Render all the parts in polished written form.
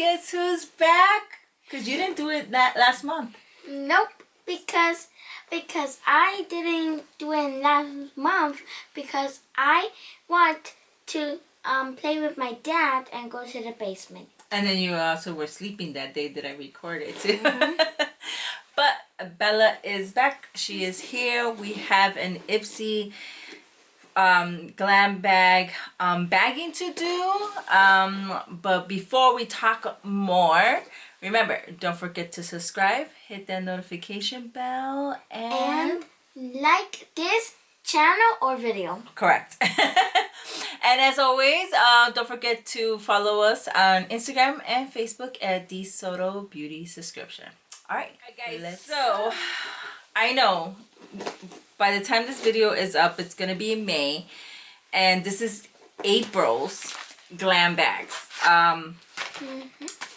guess who's back? Because you didn't do it that last month. Nope, because I didn't do it last month because I want to play with my dad and go to the basement. And then you also were sleeping that day that I recorded too. But Bella is back. She is here. We have an Ipsy Glam bag bagging to do. But before we talk more, remember, don't forget to subscribe, hit that notification bell, and like this channel or video. Correct. And as always, don't forget to follow us on Instagram and Facebook at the Soto Beauty Subscription. All right, guys. So I know by the time this video is up, it's gonna be in May, and this is April's glam bags.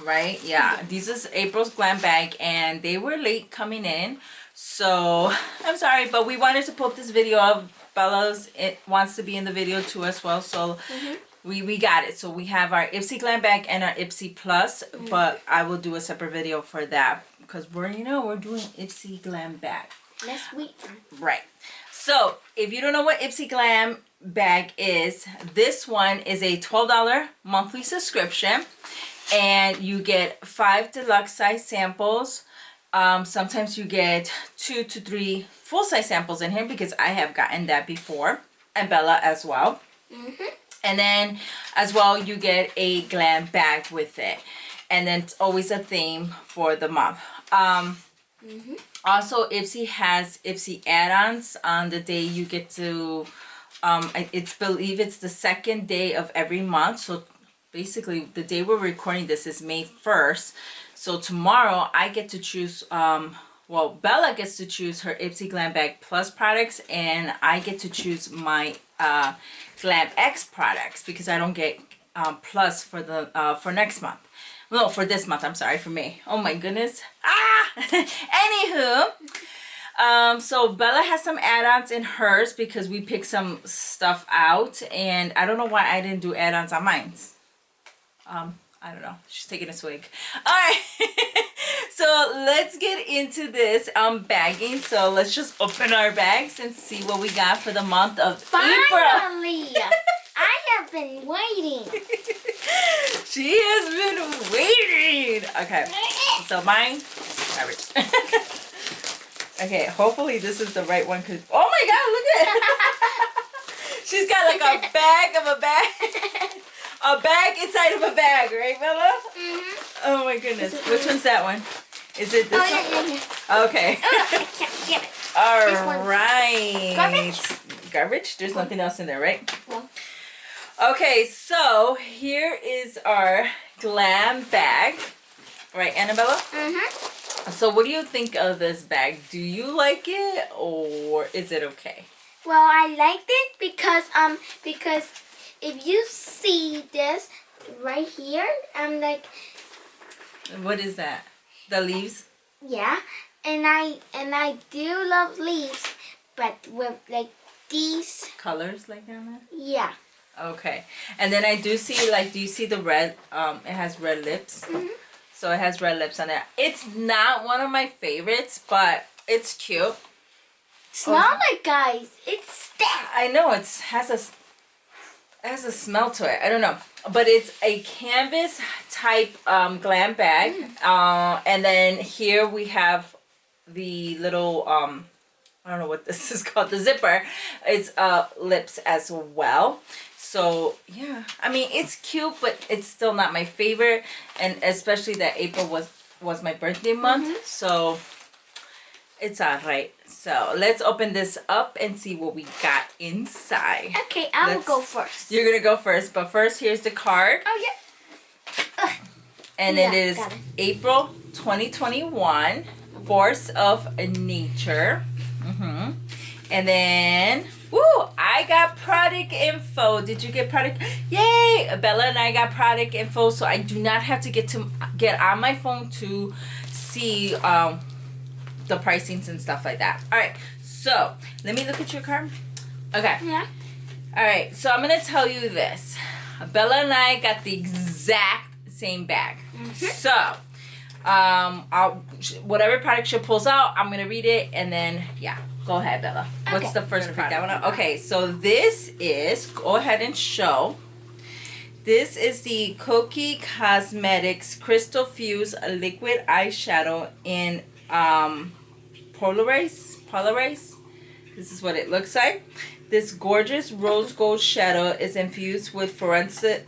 Right? Yeah, this is April's glam bag, and they were late coming in, so I'm sorry, but we wanted to put this video up. Bella's wants to be in the video too as well, so we got it. So we have our Ipsy Glam bag and our Ipsy Plus, but I will do a separate video for that because we're doing Ipsy Glam bag. Next week. Right. So if you don't know what Ipsy Glam bag is, this one is a $12 monthly subscription, and you get 5 deluxe size samples. Sometimes you get 2 to 3 full-size samples in here because I have gotten that before, and Bella as well. And then as well you get a glam bag with it, and then it's always a theme for the month. Also, Ipsy has Ipsy Add-Ons on the day you get to believe it's the second day of every month. So basically the day we're recording this is May 1st. So tomorrow I get to choose, well, Bella gets to choose her Ipsy Glam Bag Plus products, and I get to choose my Glam X products because I don't get Plus for the for next month. No, for this month, I'm sorry, for May. Oh my goodness. Anywho, so Bella has some add-ons in hers because we picked some stuff out, and I don't know why I didn't do add-ons on mine. I don't know. She's taking a swig. All right. So let's get into this bagging. So let's just open our bags and see what we got for the month of April. Finally! I have been waiting. She has been waiting. Okay. So mine, garbage. Okay. Hopefully this is the right one. Cause oh my God, look at it. She's got like a bag of a bag. A bag inside of a bag, right, Bella? Oh my goodness. Which one's that one? Is it this one? Yeah. Okay. Get it. All right. Garbage? Garbage? There's nothing else in there, right? No. Okay, so here is our glam bag. Right, Anabella? So what do you think of this bag? Do you like it, or is it okay? Well, I liked it because if you see this right here, I'm like, what is that? The leaves? yeah, and I do love leaves, but with like these Colors like that? yeah. Okay. And then I do see, like, do you see the red? It has red lips. So it has red lips on there. It's not one of my favorites, but it's cute. Smell it, guys. It's that. I know it has a smell to it. I don't know, but it's a canvas type glam bag. And then here we have the little I don't know what this is called, the zipper. It's lips as well. So yeah, I mean, it's cute, but it's still not my favorite, and especially that April was my birthday month, so it's all right. So let's open this up and see what we got inside. Okay, I will go first. You're gonna go first, but first here's the card. Oh yeah. And Yeah, it is April 2021, Force of Nature. And then, woo, I got product info. Did you get product? Yay! Bella and I got product info, so I do not have to get on my phone to see the pricings and stuff like that. All right, so let me look at your card. Okay. Yeah. All right, so I'm gonna tell you this. Bella and I got the exact same bag. So, whatever product she pulls out, I'm gonna read it, and then yeah, go ahead, Bella. What's the first product? Okay, so this is, go ahead and show. This is the Koki Cosmetics Crystal Fuse Liquid Eyeshadow in Polarize. This is what it looks like. This gorgeous rose gold shadow is infused with fluorescent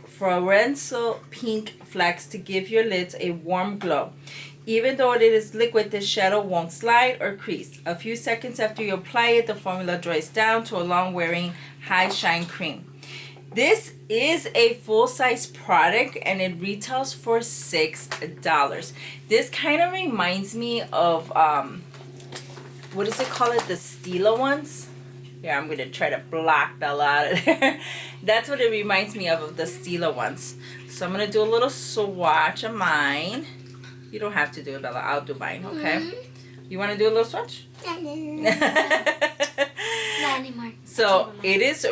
pink flecks to give your lids a warm glow. Even though it is liquid, this shadow won't slide or crease. A few seconds after you apply it, the formula dries down to a long-wearing high shine cream. This is a full-size product and it retails for $6. This kind of reminds me of what does it call it? The Stila ones? Here, I'm going to try to block Bella out of there. That's what it reminds me of the Stila ones. So I'm going to do a little swatch of mine. You don't have to do it, Bella. I'll do mine, okay? You want to do a little swatch? Not anymore. So it is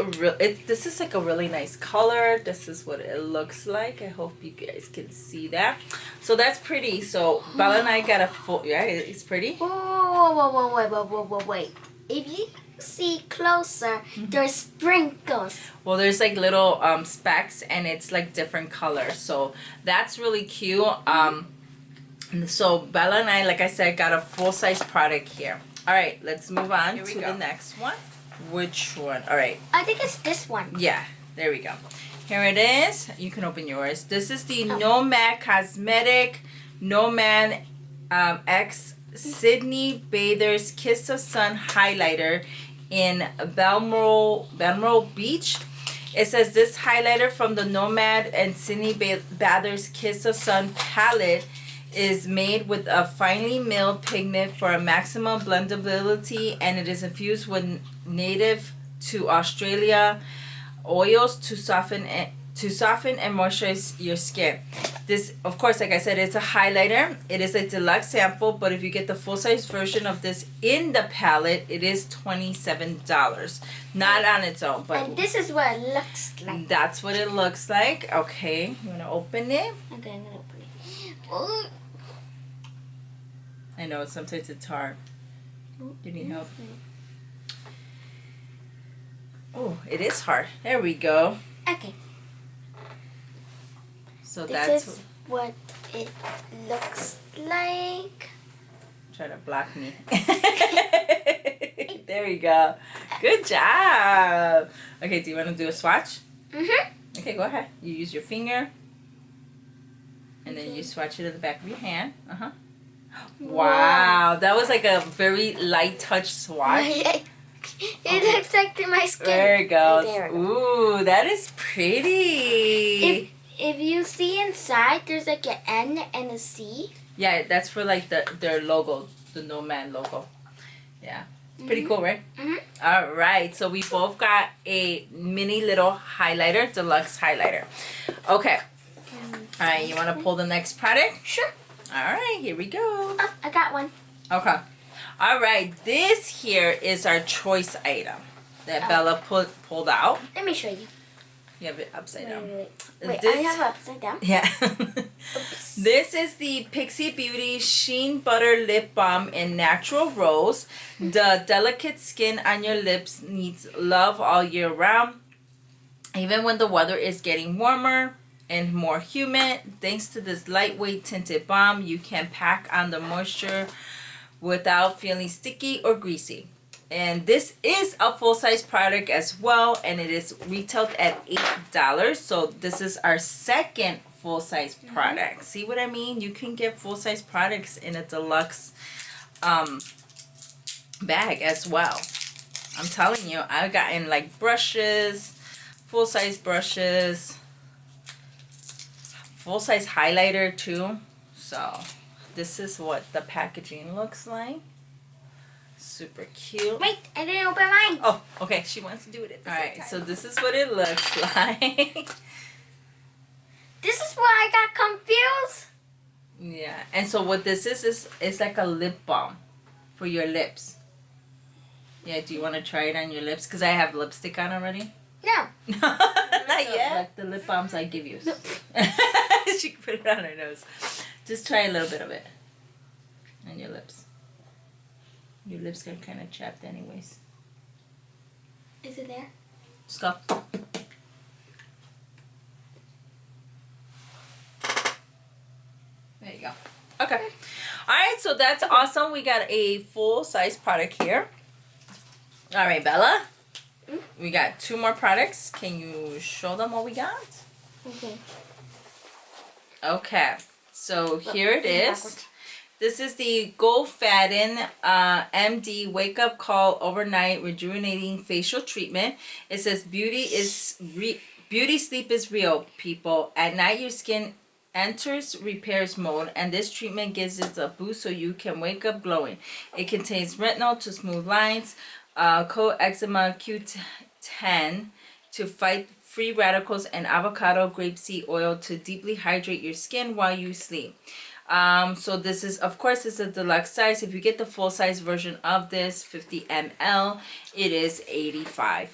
this is like a really nice color. This is what it looks like. I hope you guys can see that. So that's pretty. So Bella and I got a full, yeah, it's pretty. Wait. If you see closer, there's sprinkles. Well, there's like little specks and it's like different colors. So that's really cute. So Bella and I, like I said, got a full-size product here. All right, let's move on to the next one. Which one? All right. I think it's this one. Yeah, there we go. Here it is. You can open yours. This is the Nomad Cosmetic Nomad X Sydney Bathers Kiss of Sun Highlighter in Balmoral Beach. It says this highlighter from the Nomad and Sydney Bathers Kiss of Sun palette is made with a finely milled pigment for a maximum blendability, and it is infused with native to Australia oils to soften and moisturize your skin. This, of course, like I said, it's a highlighter. It is a deluxe sample, but if you get the full-size version of this in the palette, it is $27. Not on its own, but and this is what it looks like. That's what it looks like. Okay, you want to open it? Okay, I'm gonna open it. Oh. I know sometimes it's hard. You need help? Oh, it is hard. There we go. Okay. So this is what it looks like. Try to block me. There we go. Good job. Okay, do you want to do a swatch? Okay, go ahead. You use your finger. And then you swatch it in the back of your hand. Wow, that was like a very light touch swatch. It looks like my skin. There it goes. There. Ooh, that is pretty. If you see inside, there's like an N and a C. Yeah, that's for like their logo, the Nomad logo. Yeah, pretty cool, right? All right, so we both got a mini little highlighter, deluxe highlighter. Okay. All right, you want to pull the next product? Sure. All right, here we go. Oh, I got one. Okay. All right, this here is our choice item that Bella pulled out. Let me show you. You have it upside down. Wait, I have it upside down? Yeah. This is the Pixie Beauty Sheen Butter Lip Balm in Natural Rose. The delicate skin on your lips needs love all year round. Even when the weather is getting warmer and more humid, thanks to this lightweight tinted balm, you can pack on the moisture without feeling sticky or greasy. And this is a full-size product as well, and it is retailed at $8. So this is our second full-size product. See what I mean? You can get full-size products in a deluxe bag as well. I'm telling you, I've gotten like brushes, full-size brushes, full-size highlighter too. So this is what the packaging looks like. Super cute. Wait, I didn't open mine. Oh, okay. She wants to do it. All right. So this is what it looks like. This is where I got confused. Yeah. And so what this is it's like a lip balm for your lips. Yeah. Do you want to try it on your lips? Because I have lipstick on already. No. Not yet. Like the lip balms I give you. She can put it on her nose. Just try a little bit of it on your lips. Your lips got kind of chapped anyways. Is it there? Just go. There you go. Okay. All right, so that's awesome. We got a full-size product here. All right, Bella. We got 2 more products. Can you show them what we got? Okay. Okay. So here it is. This is the Go Faden MD Wake Up Call Overnight Rejuvenating Facial Treatment. It says beauty sleep is real, people. At night your skin enters repairs mode, and this treatment gives it a boost so you can wake up glowing. It contains retinol to smooth lines, coenzima Q10 to fight free radicals, and avocado grapeseed oil to deeply hydrate your skin while you sleep. So this is, of course, it's a deluxe size. If you get the full size version of this, 50 ml, it is $85.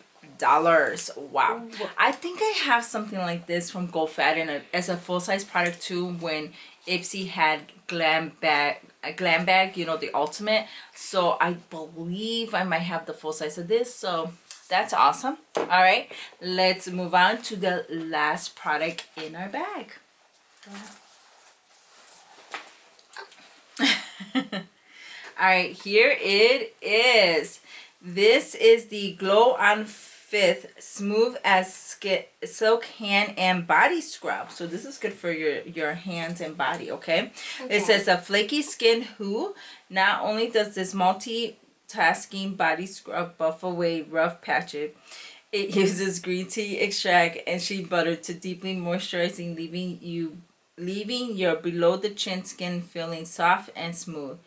Wow. I think I have something like this from Go Faden as a full size product too, when Ipsy had Glam bag, you know, the ultimate. So I believe I might have the full size of this. So that's awesome. All right, let's move on to the last product in our bag. All right, here it is. This is the Glow on 5th Smooth as Silk Hand and Body Scrub. So this is good for your hands and body, okay? It says a flaky skin who not only does this multitasking body scrub buff away rough patches, it uses green tea extract and shea butter to deeply moisturizing, leaving your below the chin skin feeling soft and smooth.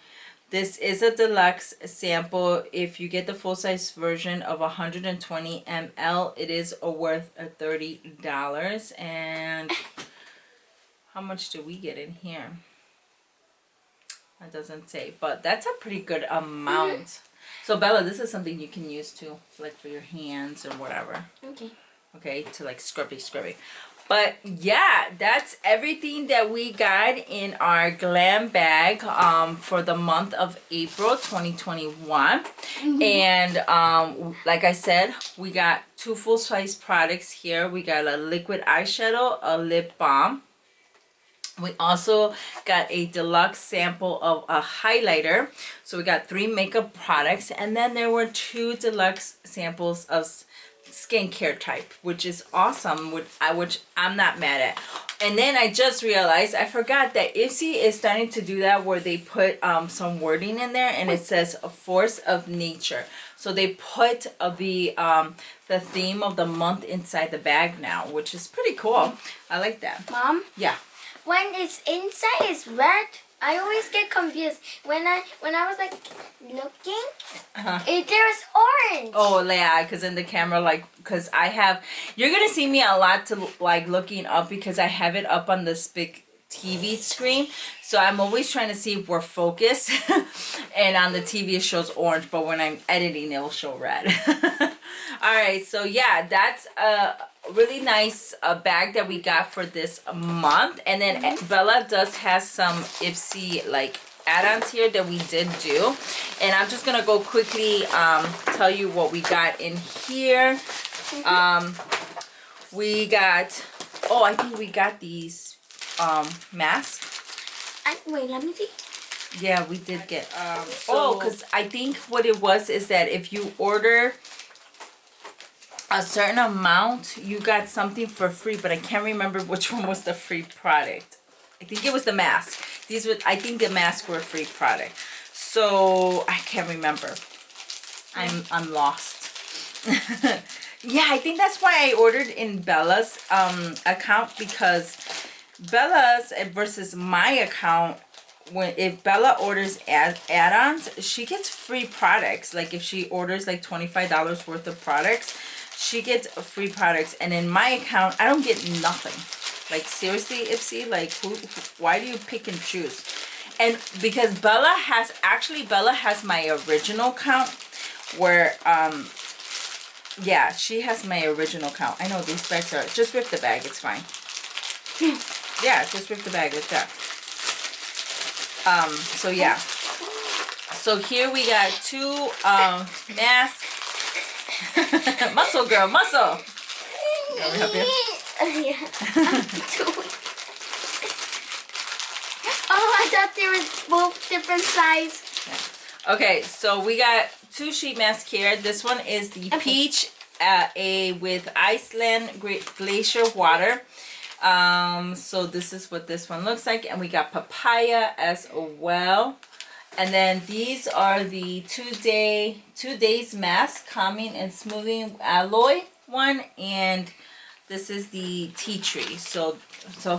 This is a deluxe sample. If you get the full-size version of 120 ml, it is worth $30. And how much do we get in here? That doesn't say, but that's a pretty good amount. So Bella, this is something you can use too, like for your hands or whatever. Okay. Okay, to like scrubby. But yeah, that's everything that we got in our Glam bag for the month of April 2021. And like I said, we got 2 full-size products here. We got a liquid eyeshadow, a lip balm. We also got a deluxe sample of a highlighter. So we got 3 makeup products, and then there were 2 deluxe samples of skincare type, which is awesome, which I'm not mad at. And then I just realized I forgot that Ipsy is starting to do that, where they put some wording in there, and it says a force of nature. So they put the theme of the month inside the bag now, which is pretty cool. I like that. Mom? Yeah. When it's inside is red, I always get confused. When I was like looking, there's orange. Oh yeah, because in the camera, like, because I have, you're gonna see me a lot to like looking up, because I have it up on this big TV screen, so I'm always trying to see if we're focused. And on the TV it shows orange, but when I'm editing it will show red. All right, so yeah, that's a really nice bag that we got for this month. And then Bella does has some Ipsy like add-ons here that we did do, and I'm just gonna go quickly tell you what we got in here. We got, I think we got these masks. Wait, let me see. Yeah, we did get because I think what it was is that if you order a certain amount, you got something for free, but I can't remember which one was the free product. I think it was the mask. I think the masks were a free product. So I can't remember. I'm lost. Yeah, I think that's why I ordered in Bella's account, because Bella's versus my account, if Bella orders add-ons, she gets free products. Like if she orders like $25 worth of products, she gets free products. And in my account, I don't get nothing. Like seriously, Ipsy, like why do you pick and choose? And because Bella has my original account, where yeah, she has my original account. I know these bags are, just rip the bag, it's fine. Yeah, just rip the bag like that. So yeah. So here we got 2 masks. Muscle girl, muscle. Let me help you. Yeah. Oh, I thought they were both different size. Yeah. Okay, so we got 2 sheet masks here. This one is the peach with Iceland glacier water. So this is what this one looks like, and we got papaya as well. And then these are the 2 days mask, calming and smoothing aloe one, and this is the tea tree. So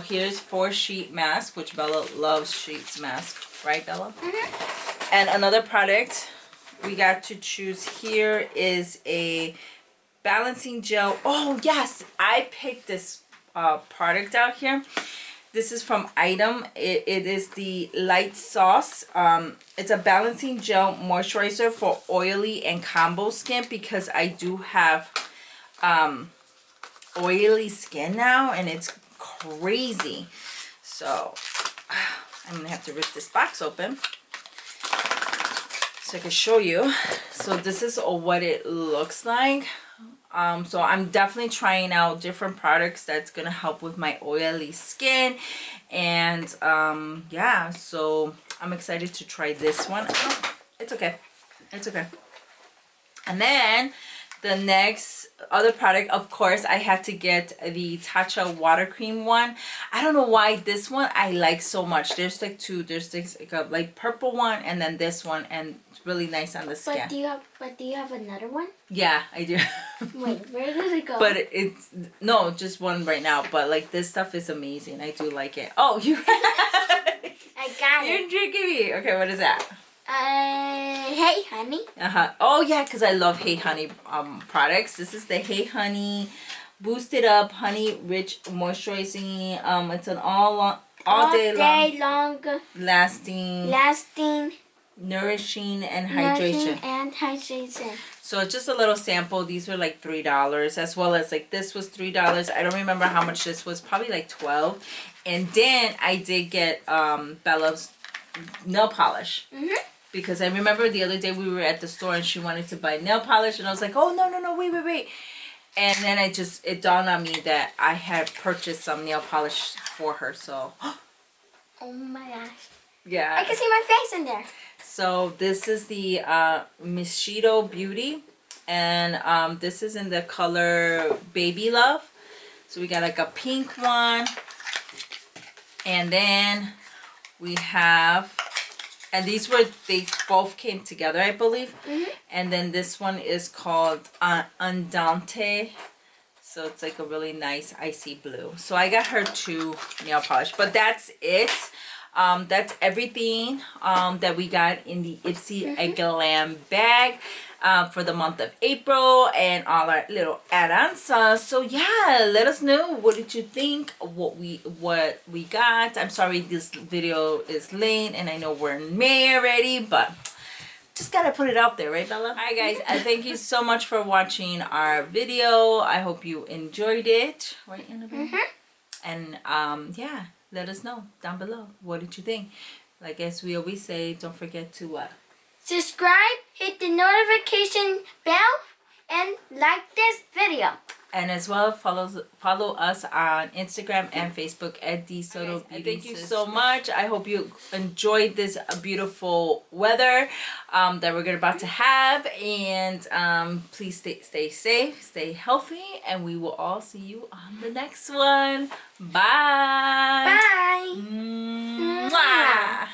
here's 4 sheet masks, which Bella loves sheets mask, right, Bella? Mm-hmm. And another product we got to choose here is a balancing gel. Oh yes, I picked this product out here. This is from Item. It is the Light Sauce. It's a balancing gel moisturizer for oily and combo skin, because I do have oily skin now and it's crazy. So I'm gonna have to rip this box open so I can show you. So this is what it looks like. So I'm definitely trying out different products that's gonna help with my oily skin, and yeah, so I'm excited to try this one. Oh, it's okay, it's okay. And then the next other product, of course, I had to get the Tatcha water cream one. I don't know why this one I like so much. There's like 2. There's this like purple one, and then this one, and it's really nice on the skin. But do you have another one? Yeah, I do. Wait, where did it go? But it's no, just one right now. But like, this stuff is amazing. I do like it. Oh, you. I got it. You're drinking me. Okay, what is that? Hey Honey. Oh yeah, because I love Hey Honey products. This is the Hey Honey Boosted Up Honey Rich Moisturizing. It's an all day long lasting nourishing and hydration. So just a little sample. These were like $3, as well as like this was $3. I don't remember how much this was. Probably like $12. And then I did get Bella's nail polish. Mm-hmm. Because I remember the other day we were at the store and she wanted to buy nail polish, and I was like, oh no, wait. And then it dawned on me that I had purchased some nail polish for her. So oh my gosh. Yeah. I can see my face in there. So this is the Mosquito Beauty, and this is in the color Baby Love. So we got like a pink one, and then we have, and they both came together, I believe. Mm-hmm. And then this one is called Undaunted. So it's like a really nice icy blue. So I got her 2 nail polish, but that's it. That's everything that we got in the Ipsy Add-Ons bag for the month of April, and all our little add-ons. So yeah, let us know, what did you think, what we got. I'm sorry this video is late, and I know we're in May already, but just gotta put it out there, right, Bella? Alright guys, thank you so much for watching our video. I hope you enjoyed it, right, Anabella? And yeah, let us know down below, what did you think. Like as we always say, don't forget to what? Subscribe, hit the notification bell, and like this video. And as well, follow us on Instagram and Facebook at DSoto Beauty. Thank you so much. I hope you enjoyed this beautiful weather that we're about to have. And please stay safe, stay healthy, and we will all see you on the next one. Bye. Bye. Mwah.